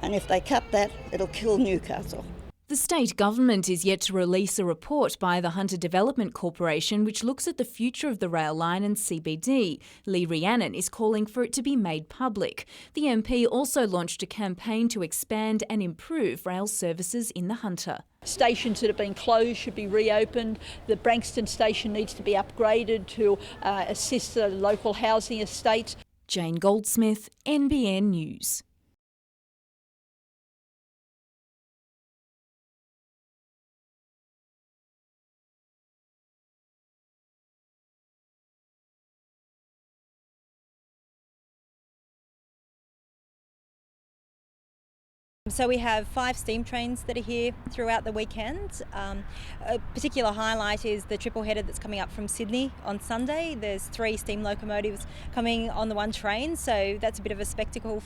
S6: And if they cut that, it'll kill Newcastle.
S27: The state government is yet to release a report by the Hunter Development Corporation which looks at the future of the rail line and CBD. Lee Rhiannon is calling for it to be made public. The MP also launched a campaign to expand and improve rail services in the Hunter.
S5: Stations that have been closed should be reopened. The Branxton station needs to be upgraded to assist the local housing estates.
S27: Jane Goldsmith, NBN News.
S7: So we have 5 steam trains that are here throughout the weekend. A particular highlight is the triple header that's coming up from Sydney on Sunday. There's 3 steam locomotives coming on the one train, so that's a bit of a spectacle.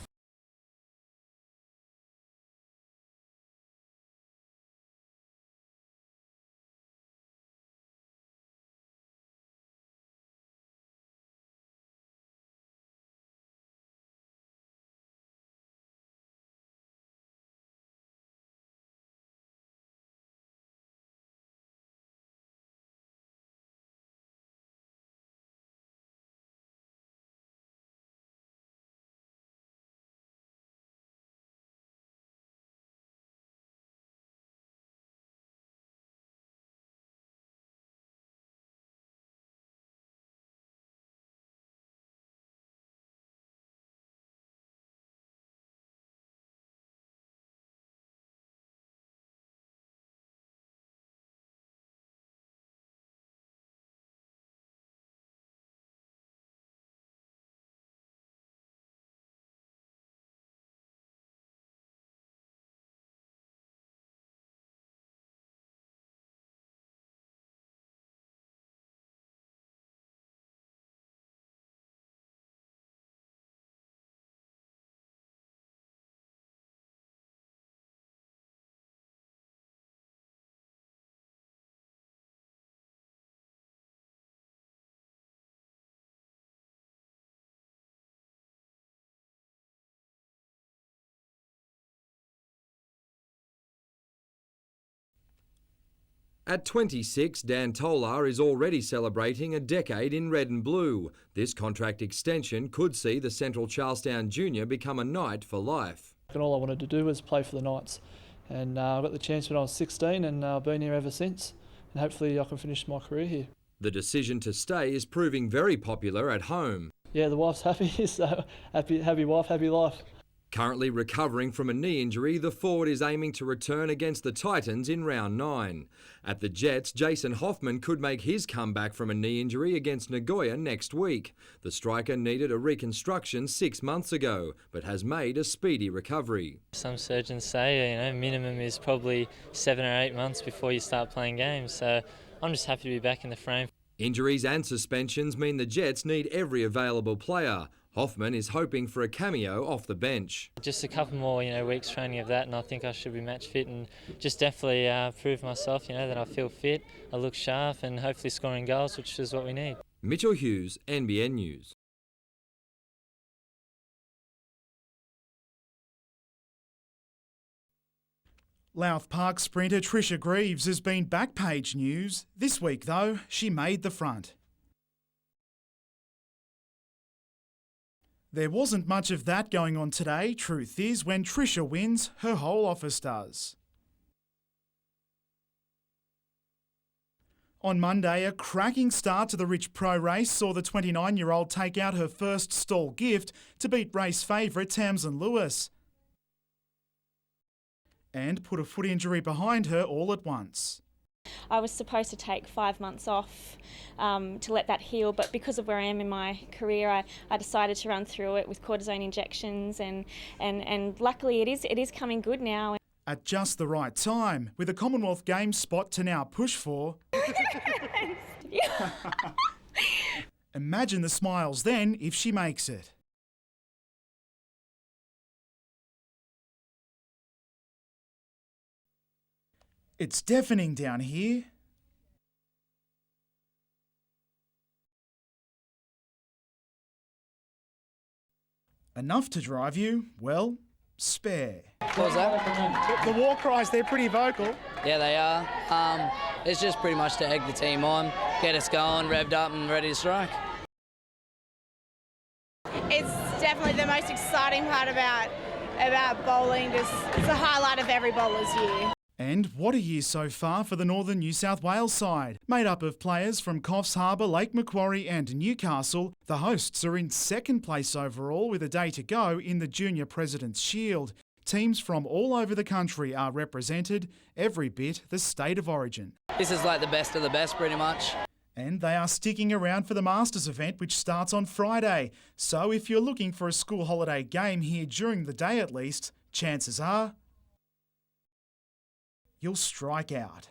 S10: At 26, Dan Tolar is already celebrating a decade in red and blue. This contract extension could see the Central Charlestown junior become a Knight for life.
S8: And all I wanted to do was play for the Knights. And I got the chance when I was 16 and I've been here ever since. And hopefully I can finish my career here.
S10: The decision to stay is proving very popular at home.
S8: Yeah, the wife's happy, so happy wife, happy life.
S10: Currently recovering from a knee injury, the forward is aiming to return against the Titans in round 9. At the Jets, Jason Hoffman could make his comeback from a knee injury against Nagoya next week. The striker needed a reconstruction 6 months ago, but has made a speedy recovery.
S9: Some surgeons say, minimum is probably 7 or 8 months before you start playing games, so I'm just happy to be back in the frame.
S10: Injuries and suspensions mean the Jets need every available player. Hoffman is hoping for a cameo off the bench.
S9: Just a couple more, weeks training of that, and I think I should be match fit and just definitely prove myself, that I feel fit, I look sharp, and hopefully scoring goals, which is what we need.
S10: Mitchell Hughes, NBN News.
S1: Louth Park sprinter Trisha Greaves has been back page news. This week, though, she made the front. There wasn't much of that going on today, truth is. When Trisha wins, her whole office does. On Monday, a cracking start to the Rich Pro race saw the 29-year-old take out her first stall gift to beat race favourite Tamsin Lewis and put a foot injury behind her all at once.
S11: I was supposed to take 5 months off to let that heal, but because of where I am in my career, I decided to run through it with cortisone injections, and luckily it is coming good now.
S1: At just the right time, with a Commonwealth Games spot to now push for. Imagine the smiles then if she makes it. It's deafening down here. Enough to drive you, well, spare.
S13: What was that?
S1: The war cries, they're pretty vocal.
S13: Yeah, they are. It's just pretty much to egg the team on, get us going, revved up and ready to strike.
S22: It's definitely the most exciting part about bowling. It's the highlight of every bowler's year.
S1: And what a year so far for the Northern New South Wales side. Made up of players from Coffs Harbour, Lake Macquarie and Newcastle, the hosts are in second place overall with a day to go in the Junior President's Shield. Teams from all over the country are represented, every bit the state of origin.
S13: This is like the best of the best, pretty much.
S1: And they are sticking around for the Masters event, which starts on Friday. So if you're looking for a school holiday game here during the day at least, chances are you'll strike out.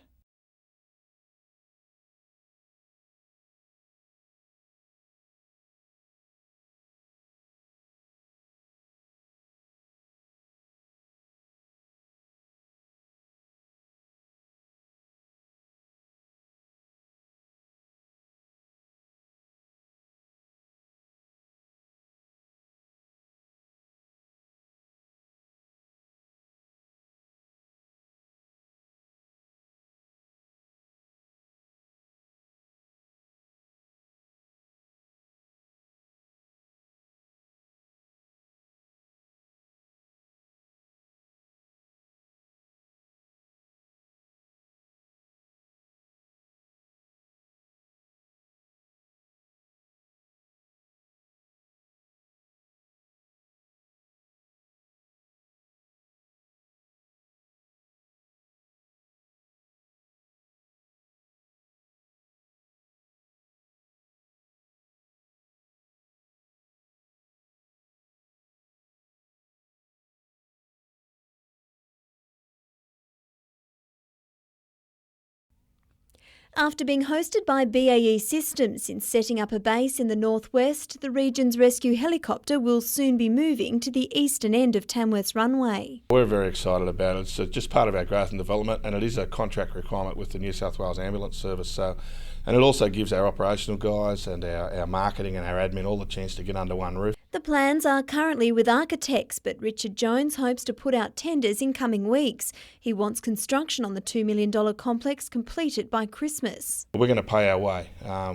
S27: After being hosted by BAE Systems since setting up a base in the northwest, the region's rescue helicopter will soon be moving to the eastern end of Tamworth's runway.
S15: We're very excited about it. It's just part of our growth and development, and it is a contract requirement with the New South Wales Ambulance Service. And it also gives our operational guys and our marketing and our admin all the chance to get under one roof.
S27: The plans are currently with architects, but Richard Jones hopes to put out tenders in coming weeks. He wants construction on the $2 million complex completed by Christmas.
S15: We're going to pay our way.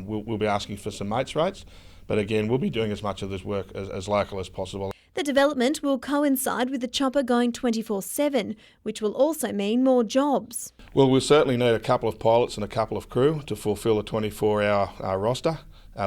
S15: We'll be asking for some mates rates, but again, we'll be doing as much of this work as local as possible.
S27: The development will coincide with the chopper going 24/7, which will also mean more jobs.
S15: Well, we'll certainly need a couple of pilots and a couple of crew to fulfil a 24-hour roster.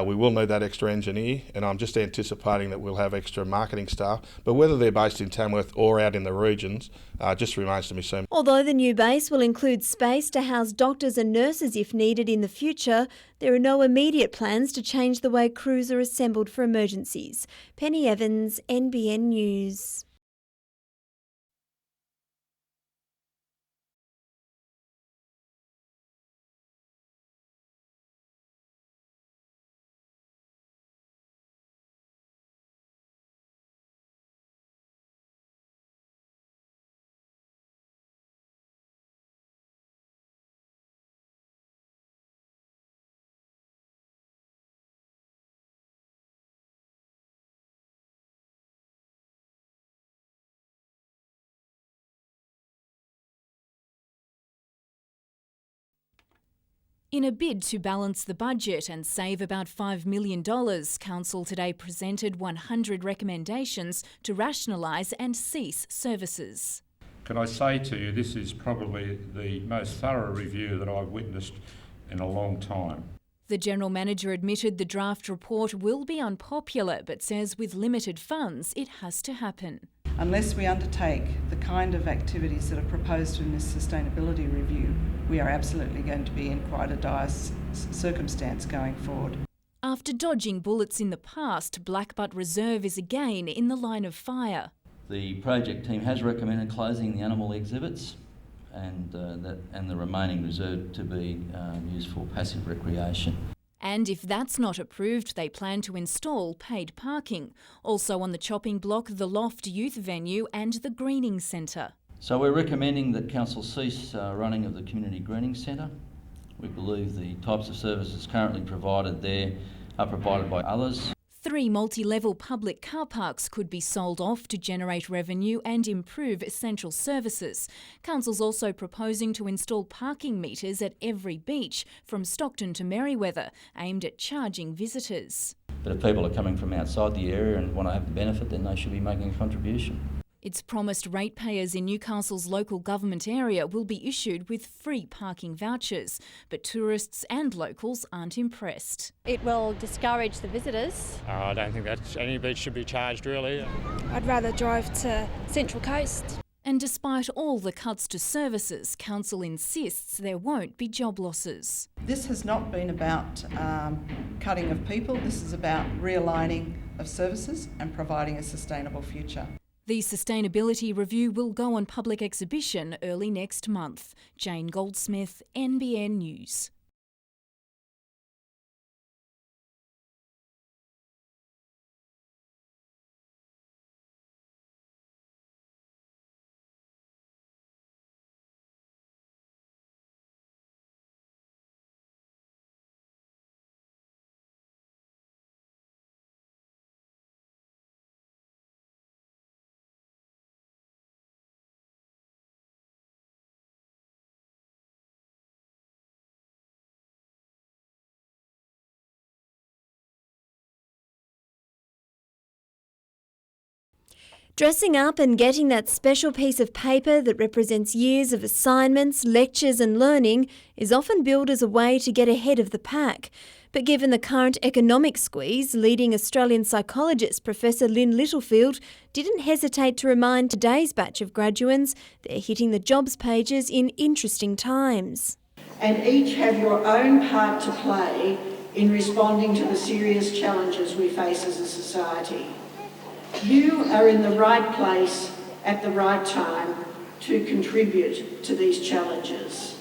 S15: We will need that extra engineer, and I'm just anticipating that we'll have extra marketing staff. But whether they're based in Tamworth or out in the regions just remains to be seen.
S27: Although the new base will include space to house doctors and nurses if needed in the future, there are no immediate plans to change the way crews are assembled for emergencies. Penny Evans, NBN News.
S2: In a bid to balance the budget and save about $5 million, Council today presented 100 recommendations to rationalise and cease services.
S4: Can I say to you, this is probably the most thorough review that I've witnessed in a long time.
S2: The General Manager admitted the draft report will be unpopular, but says with limited funds it has to happen.
S16: Unless we undertake the kind of activities that are proposed in this sustainability review, we are absolutely going to be in quite a dire circumstance going forward.
S2: After dodging bullets in the past, Blackbutt Reserve is again in the line of fire.
S17: The project team has recommended closing the animal exhibits and the remaining reserve to be used for passive recreation.
S2: And if that's not approved, they plan to install paid parking. Also on the chopping block, the Loft Youth Venue and the Greening Centre.
S17: So we're recommending that Council cease running of the Community Greening Centre. We believe the types of services currently provided there are provided by others.
S2: 3 multi-level public car parks could be sold off to generate revenue and improve essential services. Council's also proposing to install parking meters at every beach from Stockton to Merewether, aimed at charging visitors.
S17: But if people are coming from outside the area and want to have the benefit, then they should be making a contribution.
S2: It's promised ratepayers in Newcastle's local government area will be issued with free parking vouchers, but tourists and locals aren't impressed.
S18: It will discourage the visitors.
S19: I don't think that any beach should be charged, really.
S18: I'd rather drive to Central Coast.
S2: And despite all the cuts to services, Council insists there won't be job losses.
S16: This has not been about cutting of people. This is about realigning of services and providing a sustainable future.
S2: The sustainability review will go on public exhibition early next month. Jane Goldsmith, NBN News.
S27: Dressing up and getting that special piece of paper that represents years of assignments, lectures and learning is often billed as a way to get ahead of the pack. But given the current economic squeeze, leading Australian psychologist Professor Lynn Littlefield didn't hesitate to remind today's batch of graduands they're hitting the jobs pages in interesting times.
S20: And each have your own part to play in responding to the serious challenges we face as a society. You are in the right place at the right time to contribute to these challenges.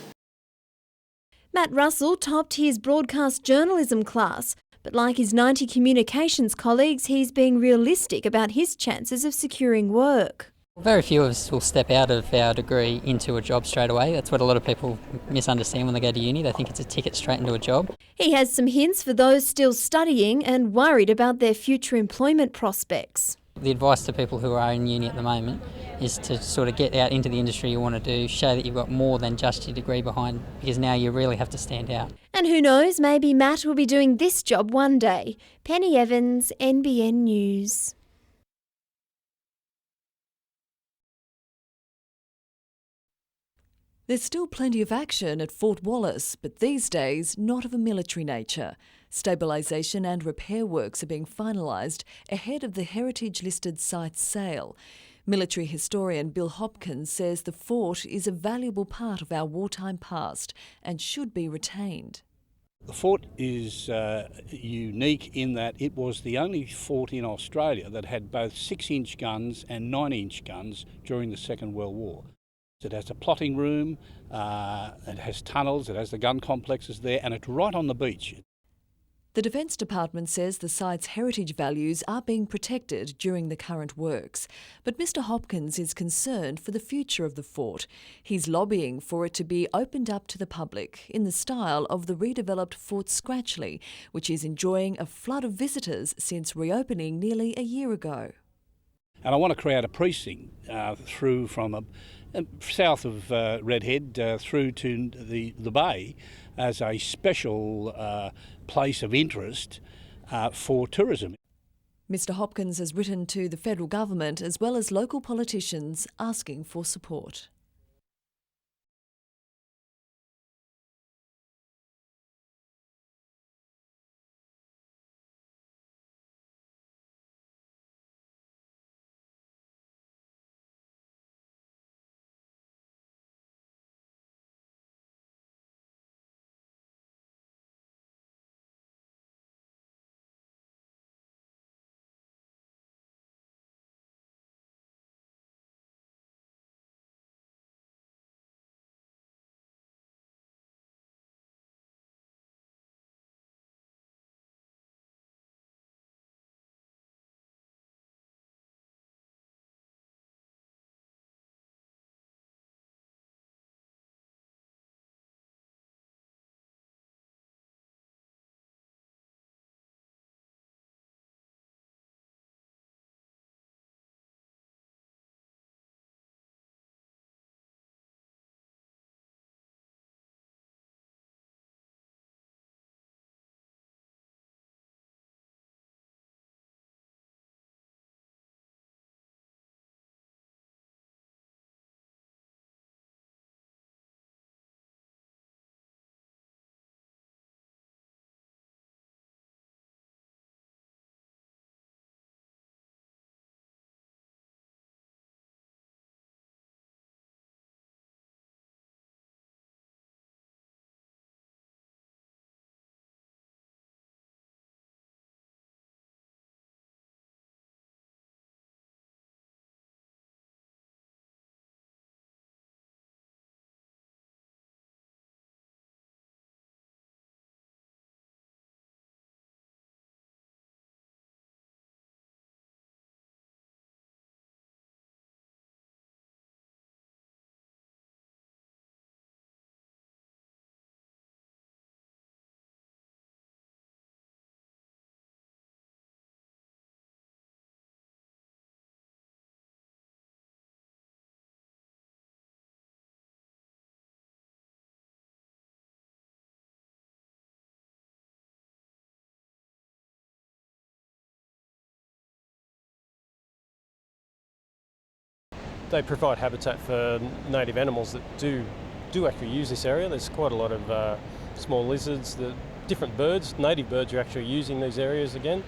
S27: Matt Russell topped his broadcast journalism class, but like his 90 communications colleagues, he's being realistic about his chances of securing work.
S3: Very few of us will step out of our degree into a job straight away. That's what a lot of people misunderstand when they go to uni. They think it's a ticket straight into a job.
S27: He has some hints for those still studying and worried about their future employment prospects.
S3: The advice to people who are in uni at the moment is to sort of get out into the industry you want to do, show that you've got more than just your degree behind, because now you really have to stand out.
S27: And who knows, maybe Matt will be doing this job one day. Penny Evans, NBN News.
S12: There's still plenty of action at Fort Wallace, but these days not of a military nature. Stabilisation and repair works are being finalised ahead of the heritage-listed site's sale. Military historian Bill Hopkins says the fort is a valuable part of our wartime past and should be retained.
S14: The fort is unique in that it was the only fort in Australia that had both 6-inch guns and 9-inch guns during the Second World War. It has a plotting room, it has tunnels, it has the gun complexes there, and it's right on the beach.
S12: The Defence Department says the site's heritage values are being protected during the current works. But Mr Hopkins is concerned for the future of the fort. He's lobbying for it to be opened up to the public in the style of the redeveloped Fort Scratchley, which is enjoying a flood of visitors since reopening nearly a year ago.
S14: And I want to create a precinct through from south of Redhead through to the bay as a special place of interest for tourism.
S12: Mr Hopkins has written to the federal government as well as local politicians asking for support.
S21: They provide habitat for native animals that do actually use this area. There's quite a lot of small lizards, the different birds, native birds are actually using these areas again.